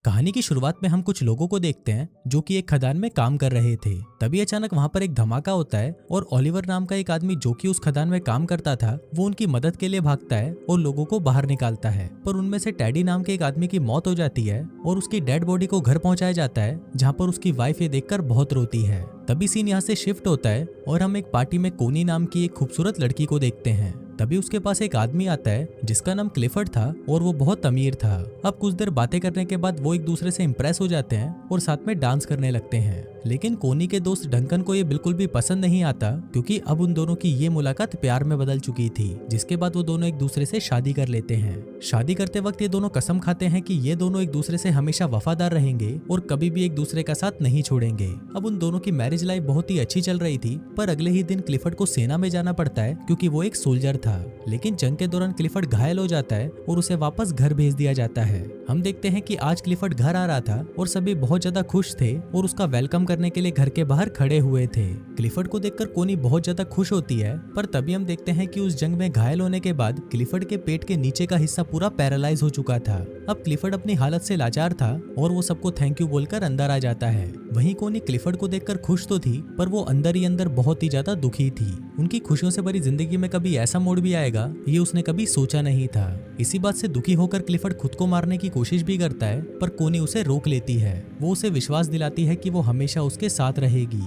कहानी की शुरुआत में हम कुछ लोगों को देखते हैं जो कि एक खदान में काम कर रहे थे। तभी अचानक वहां पर एक धमाका होता है और ओलिवर नाम का एक आदमी जो कि उस खदान में काम करता था वो उनकी मदद के लिए भागता है और लोगों को बाहर निकालता है। पर उनमें से टैडी नाम के एक आदमी की मौत हो जाती है और उसकी डेड बॉडी को घर पहुंचाया जाता है, जहाँ पर उसकी वाइफ ये देखकर बहुत रोती है। तभी सीन यहाँ से शिफ्ट होता है और हम एक पार्टी में कोनी नाम की एक खूबसूरत लड़की को देखते हैं। तभी उसके पास एक आदमी आता है जिसका नाम क्लिफर्ड था और वो बहुत अमीर था। अब कुछ देर बातें करने के बाद वो एक दूसरे से इम्प्रेस हो जाते हैं और साथ में डांस करने लगते हैं। लेकिन कोनी के दोस्त डंकन को ये बिल्कुल भी पसंद नहीं आता, क्योंकि अब उन दोनों की ये मुलाकात प्यार में बदल चुकी थी, जिसके बाद वो दोनों एक दूसरे से शादी कर लेते हैं। शादी करते वक्त ये दोनों कसम खाते हैं कि ये दोनों एक दूसरे से हमेशा वफादार रहेंगे और कभी भी एक दूसरे का साथ नहीं छोड़ेंगे। अब उन दोनों की मैरिज लाइफ बहुत ही अच्छी चल रही थी, पर अगले ही दिन क्लिफर्ड को सेना में जाना पड़ता है क्योंकि वो एक सोल्जर था। लेकिन जंग के दौरान क्लिफर्ड घायल हो जाता है और उसे वापस घर भेज दिया जाता है। हम देखते हैं कि आज क्लिफर्ड घर आ रहा था और सभी बहुत ज्यादा खुश थे और उसका वेलकम करने के लिए घर के बाहर खड़े हुए थे। क्लिफर्ड को देखकर कोनी बहुत ज्यादा खुश होती है, पर तभी हम देखते हैं कि उस जंग में घायल होने के बाद क्लिफर्ड के पेट के नीचे का हिस्सा पूरा पैरालाइज हो चुका था। अब क्लिफर्ड अपनी हालत से लाचार था और वो सबको थैंक यू बोलकर अंदर आ जाता है। वहीं कोनी क्लिफर्ड को देखकर खुश तो थी, पर वो अंदर ही अंदर बहुत ही ज्यादा दुखी थी। उनकी खुशियों से भरी जिंदगी में कभी ऐसा मोड़ भी आएगा ये उसने कभी सोचा नहीं था। इसी बात से दुखी होकर क्लिफर्ड खुद को मारने की कोशिश भी करता है, पर कोनी उसे रोक लेती है। वो उसे विश्वास दिलाती है कि वो हमेशा उसके साथ रहेगी।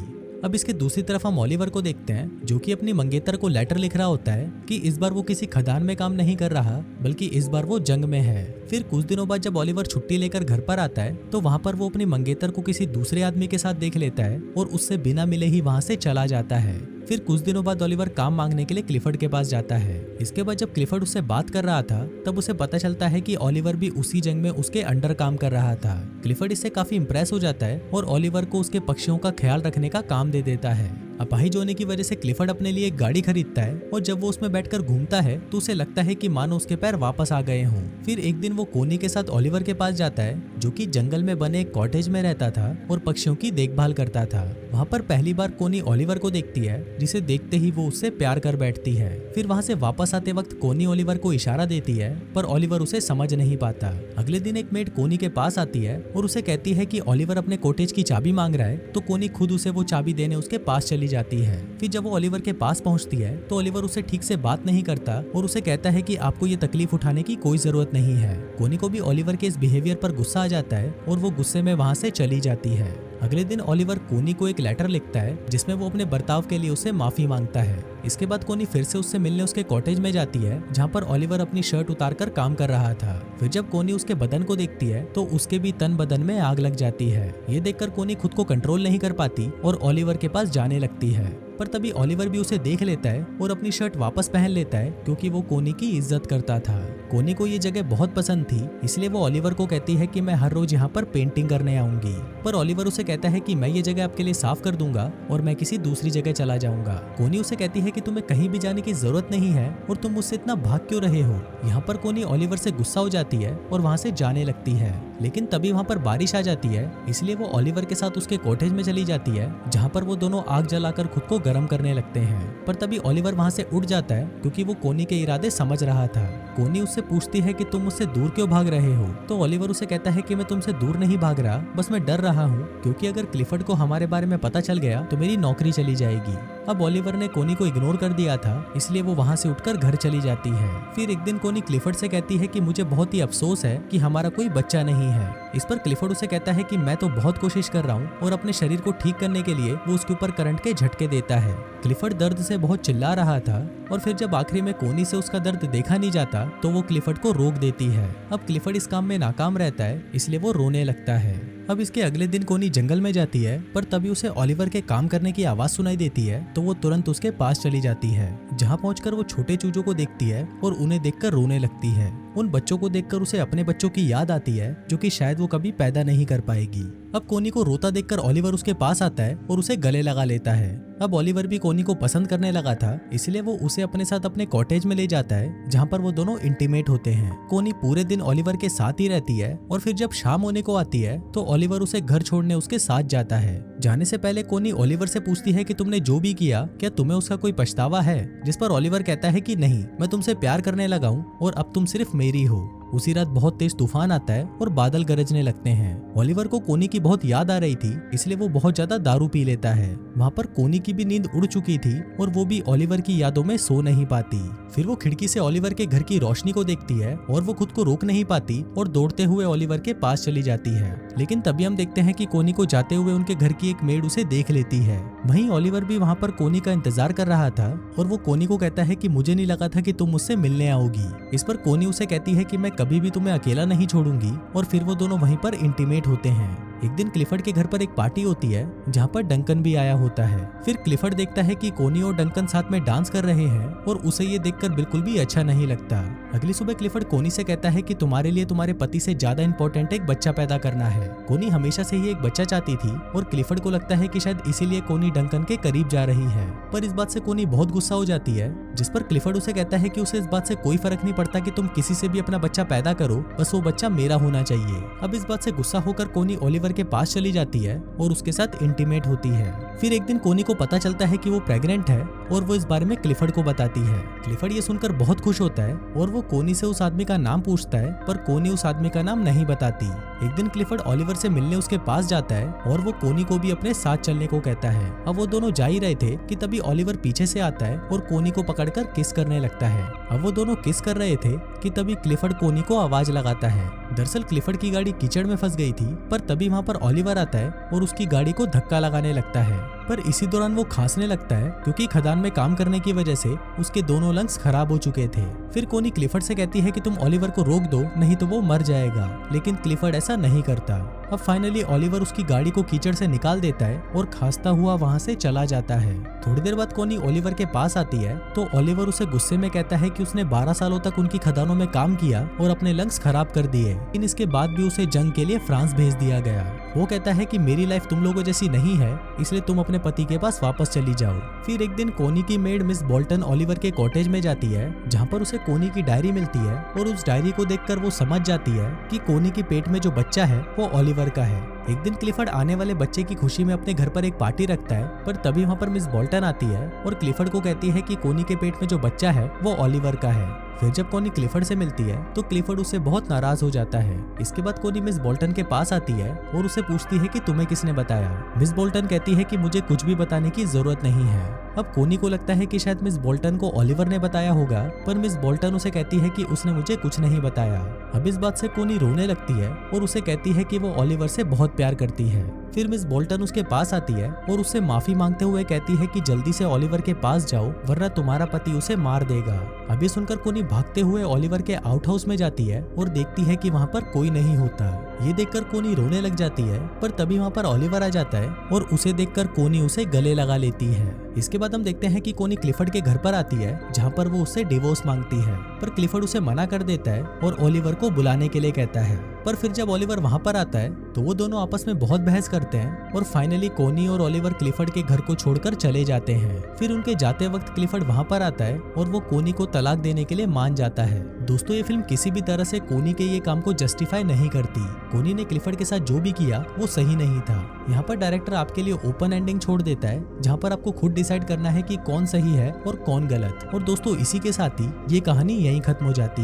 अब इसके दूसरी तरफ हम ओलिवर को देखते हैं जो कि अपनी मंगेतर को लेटर लिख रहा होता है कि इस बार वो किसी खदान में काम नहीं कर रहा, बल्कि इस बार वो जंग में है। फिर कुछ दिनों बाद जब ओलिवर छुट्टी लेकर घर पर आता है तो वहाँ पर वो अपनी मंगेतर को किसी दूसरे आदमी के साथ देख लेता है और उससे बिना मिले ही वहाँ से चला जाता है। फिर कुछ दिनों बाद ओलिवर काम मांगने के लिए क्लिफर्ड के पास जाता है। इसके बाद जब क्लिफर्ड उससे बात कर रहा था तब उसे पता चलता है कि ओलिवर भी उसी जंग में उसके अंडर काम कर रहा था। क्लिफर्ड इससे काफी इम्प्रेस हो जाता है और ओलिवर को उसके पक्षियों का ख्याल रखने का काम दे देता है। अपाहिज होने की वजह से क्लिफर्ड अपने लिए एक गाड़ी खरीदता है और जब वो उसमें बैठकर घूमता है तो उसे लगता है कि मानो उसके पैर वापस आ गए हों। फिर एक दिन वो कोनी के साथ ओलिवर के पास जाता है जो कि जंगल में बने एक कॉटेज में रहता था और पक्षियों की देखभाल करता था। वहाँ पर पहली बार कोनी ओलिवर को देखती है, जिसे देखते ही वो उससे प्यार कर बैठती है। फिर वहाँ से वापस आते वक्त कोनी ओलिवर को इशारा देती है, पर ओलिवर उसे समझ नहीं पाता। अगले दिन एक मेड कोनी के पास आती है और उसे कहती है कि ओलिवर अपने कॉटेज की चाबी मांग रहा है, तो कोनी खुद उसे वो चाबी देने उसके पास चली जाती है। फिर जब वो ओलिवर के पास पहुंचती है तो ओलिवर उसे ठीक से बात नहीं करता और उसे कहता है कि आपको ये तकलीफ उठाने की कोई जरूरत नहीं है। कोनी को भी ओलिवर के इस बिहेवियर पर गुस्सा आ जाता है और वो गुस्से में वहाँ से चली जाती है। अगले दिन ओलिवर कोनी को एक लेटर लिखता है जिसमें वो अपने बर्ताव के लिए उससे माफी मांगता है। इसके बाद कोनी फिर से उससे मिलने उसके कॉटेज में जाती है जहाँ पर ओलिवर अपनी शर्ट उतारकर काम कर रहा था। फिर जब कोनी उसके बदन को देखती है तो उसके भी तन बदन में आग लग जाती है। ये देखकर कोनी खुद को कंट्रोल नहीं कर पाती और ओलिवर के पास जाने लगती है, पर तभी ओलिवर भी उसे देख लेता है और अपनी शर्ट वापस पहन लेता है क्योंकि वो कोनी की इज्जत करता था। कोनी को ये जगह बहुत पसंद थी, इसलिए वो ओलिवर को कहती है कि मैं हर रोज यहाँ पर पेंटिंग करने आऊंगी। पर ओलिवर उसे कहता है कि मैं ये जगह आपके लिए साफ कर दूंगा और मैं किसी दूसरी जगह चला जाऊंगा। कोनी उसे कहती है कि तुम्हें कहीं भी जाने की जरूरत नहीं है और तुम मुझसे इतना भाग क्यों रहे हो। यहाँ पर कोनी ओलिवर से गुस्सा हो जाती है और वहाँ से जाने लगती है। लेकिन तभी वहाँ पर बारिश आ जाती है, इसलिए वो ओलिवर के साथ उसके कॉटेज में चली जाती है जहाँ पर वो दोनों आग जलाकर खुद को गर्म करने लगते हैं। पर तभी ओलिवर वहाँ से उठ जाता है क्योंकि वो कोनी के इरादे समझ रहा था। कोनी उससे पूछती है कि तुम मुझसे दूर क्यों भाग रहे हो, तो ओलिवर उसे कहता है कि मैं तुमसे दूर नहीं भाग रहा, बस मैं डर रहा हूँ क्योंकि अगर क्लिफर्ड को हमारे बारे में पता चल गया तो मेरी नौकरी चली जाएगी। अब ओलिवर ने कोनी को इग्नोर कर दिया था, इसलिए वो वहाँ से उठकर घर चली जाती है। फिर एक दिन कोनी क्लिफर्ड से कहती है कि मुझे बहुत ही अफसोस है कि हमारा कोई बच्चा नहीं है। इस पर क्लिफर्ड उसे कहता है कि मैं तो बहुत कोशिश कर रहा हूँ और अपने शरीर को ठीक करने के लिए वो उसके ऊपर करंट के झटके देता है। क्लिफर्ड दर्द से बहुत चिल्ला रहा था और फिर जब आखिरी में कोनी से उसका दर्द देखा नहीं जाता तो वो क्लिफर्ड को रोक देती है। अब क्लिफर्ड इस काम में नाकाम रहता है, इसलिए वो रोने लगता है। अब इसके अगले दिन कोनी जंगल में जाती है, पर तभी उसे ओलिवर के काम करने की आवाज सुनाई देती है तो वो तुरंत उसके पास चली जाती है। जहाँ पहुंचकर वो छोटे चूजों को देखती है और उन्हें देखकर रोने लगती है। उन बच्चों को देखकर उसे अपने बच्चों की याद आती है जो कि शायद वो कभी पैदा नहीं कर पाएगी। अब कोनी को रोता देखकर ओलिवर उसके पास आता है और उसे गले लगा लेता है। अब ओलिवर भी कोनी को पसंद करने लगा था, इसलिए वो उसे अपने साथ अपने कॉटेज में ले जाता है जहाँ पर वो दोनों इंटीमेट होते हैं। कोनी पूरे दिन ओलिवर के साथ ही रहती है और फिर जब शाम होने को आती है तो ओलिवर उसे घर छोड़ने उसके साथ जाता है। जाने से पहले कोनी ओलिवर से पूछती है कि तुमने जो भी किया क्या तुम्हें उसका कोई पछतावा है, जिस पर ओलिवर कहता है कि नहीं, मैं तुमसे प्यार करने लगा हूँ और अब तुम सिर्फ मेरी हो। उसी रात बहुत तेज तूफान आता है और बादल गरजने लगते हैं। ओलिवर को कोनी की बहुत याद आ रही थी, इसलिए वो बहुत ज्यादा दारू पी लेता है। वहाँ पर कोनी की भी नींद उड़ चुकी थी और वो भी ओलिवर की यादों में सो नहीं पाती। फिर वो खिड़की से ओलिवर के घर की रोशनी को देखती है और वो खुद को रोक नहीं पाती और दौड़ते हुए ओलिवर के पास चली जाती है। लेकिन तभी हम देखते हैं कि कोनी को जाते हुए उनके घर की एक मेड उसे देख लेती है। वहीं ओलिवर भी वहाँ पर कोनी का इंतजार कर रहा था और वो कोनी को कहता है कि मुझे नहीं लगा था कि तुम मुझसे मिलने आओगी। इस पर कोनी उसे कहती है कि मैं कभी भी तुम्हें अकेला नहीं छोड़ूंगी और फिर वो दोनों वहीं पर इंटीमेट होते हैं। एक दिन क्लिफर्ड के घर पर एक पार्टी होती है जहाँ पर डंकन भी आया होता है। फिर क्लिफर्ड देखता है कि कोनी और डंकन साथ में डांस कर रहे हैं और उसे ये देखकर बिल्कुल भी अच्छा नहीं लगता। अगली सुबह क्लिफर्ड कोनी से कहता है कि तुम्हारे लिए तुम्हारे पति से ज्यादा इंपॉर्टेंट एक बच्चा पैदा करना है। कोनी हमेशा से ही एक बच्चा चाहती थी और क्लिफर्ड को लगता है कि शायद इसीलिए कोनी डंकन के करीब जा रही है। पर इस बात से कोनी बहुत गुस्सा हो जाती है, जिस पर क्लिफर्ड उसे कहता है कि उसे इस बात से कोई फर्क नहीं पड़ता कि तुम किसी से भी अपना बच्चा पैदा करो, बस वो बच्चा मेरा होना चाहिए। अब इस बात से गुस्सा होकर कोनी ओलिवर के पास चली जाती है और उसके साथ इंटीमेट होती है। फिर एक दिन कोनी को पता चलता है कि वो प्रेग्नेंट है और वो इस बारे में क्लिफर्ड को बताती है। क्लिफर्ड ये सुनकर बहुत खुश होता है और वो कोनी से उस आदमी का नाम पूछता है, पर कोनी उस आदमी का नाम नहीं बताती। एक दिन क्लिफर्ड ओलिवर से मिलने उसके पास जाता है और वो कोनी को भी अपने साथ चलने को कहता है। अब वो दोनों जा ही रहे थे कि तभी ओलिवर पीछे से आता है और कोनी को पकड़कर किस करने लगता है। अब वो दोनों किस कर रहे थे कि तभी क्लिफर्ड कोनी को आवाज लगाता है। दरअसल क्लिफर्ड की गाड़ी कीचड़ में फंस गई थी, पर तभी वहाँ पर ओलिवर आता है और उसकी गाड़ी को धक्का लगाने लगता है। पर इसी दौरान वो खांसने लगता है क्योंकि खदान में काम करने की वजह से उसके दोनों लंग्स खराब हो चुके थे। फिर कोनी क्लिफर्ड से कहती है कि तुम ओलिवर को रोक दो, नहीं तो वो मर जाएगा, लेकिन क्लिफर्ड ऐसा नहीं करता। अब फाइनली ओलिवर उसकी गाड़ी को कीचड़ से निकाल देता है और खांसता हुआ वहाँ से चला जाता है। थोड़ी देर बाद कोनी ओलिवर के पास आती है तो ओलिवर उसे गुस्से में कहता है कि उसने 12 सालों तक उनकी खदानों में काम किया और अपने लंग्स खराब कर दिए, लेकिन इसके बाद भी उसे जंग के लिए फ्रांस भेज दिया गया। वो कहता है कि मेरी लाइफ तुम लोगों जैसी नहीं है, इसलिए तुम अपने पति के पास वापस चली जाओ। फिर एक दिन कोनी की मेड मिस बोल्टन ओलिवर के कॉटेज में जाती है जहाँ पर उसे कोनी की डायरी मिलती है और उस डायरी को देखकर वो समझ जाती है कि कोनी के पेट में जो बच्चा है वो ओलिवर का है। एक दिन क्लिफर्ड आने वाले बच्चे की खुशी में अपने घर पर एक पार्टी रखता है, पर तभी वहाँ पर मिस बोल्टन आती है और क्लिफर्ड को कहती है कि कोनी के पेट में जो बच्चा है वो ओलिवर का है। फिर जब कोनी क्लिफर्ड से मिलती है तो क्लिफर्ड उससे बहुत नाराज हो जाता है। इसके बाद कोनी मिस बोल्टन के पास आती है और उसे पूछती है कि तुम्हें किसने बताया। मिस बोल्टन कहती है कि मुझे कुछ भी बताने की जरूरत नहीं है। अब कोनी को लगता है कि शायद मिस बोल्टन को ओलिवर ने बताया होगा, पर मिस बोल्टन उसे कहती है कि उसने मुझे कुछ नहीं बताया। अब इस बात से कोनी रोने लगती है और उसे कहती है कि वो ओलिवर से बहुत प्यार करती है। फिर मिस बोल्टन उसके पास आती है और उससे माफी मांगते हुए कहती है कि जल्दी से ओलिवर के पास जाओ वरना तुम्हारा पति उसे मार देगा। अभी सुनकर कोनी भागते हुए ओलिवर के आउट हाउस में जाती है और देखती है कि वहाँ पर कोई नहीं होता। ये देखकर कोनी रोने लग जाती है, पर तभी वहाँ पर ओलिवर आ जाता है और उसे देखकर कोनी उसे गले लगा लेती है। इसके बाद हम देखते हैं कि कोनी क्लिफर्ड के घर पर आती है जहाँ पर वो उससे डिवोर्स मांगती है, पर क्लिफर्ड उसे मना कर देता है और ओलिवर को बुलाने के लिए कहता है। पर फिर जब ओलिवर वहाँ पर आता है तो वो दोनों आपस में बहुत बहस करते हैं और फाइनली कोनी और ओलिवर क्लिफर्ड के घर को छोड़कर चले जाते हैं। फिर उनके जाते वक्त क्लिफर्ड वहाँ पर आता है और वो कोनी को तलाक देने के लिए मान जाता है। दोस्तों, ये फिल्म किसी भी तरह से कोनी के ये काम को जस्टिफाई नहीं करती। कोनी ने क्लिफर्ड के साथ जो भी किया वो सही नहीं था। यहाँ पर डायरेक्टर आपके लिए ओपन एंडिंग छोड़ देता है जहाँ पर आपको खुद डिसाइड करना है कि कौन सही है और कौन गलत। और दोस्तों, इसी के साथ ही ये कहानी यहीं खत्म हो जाती है।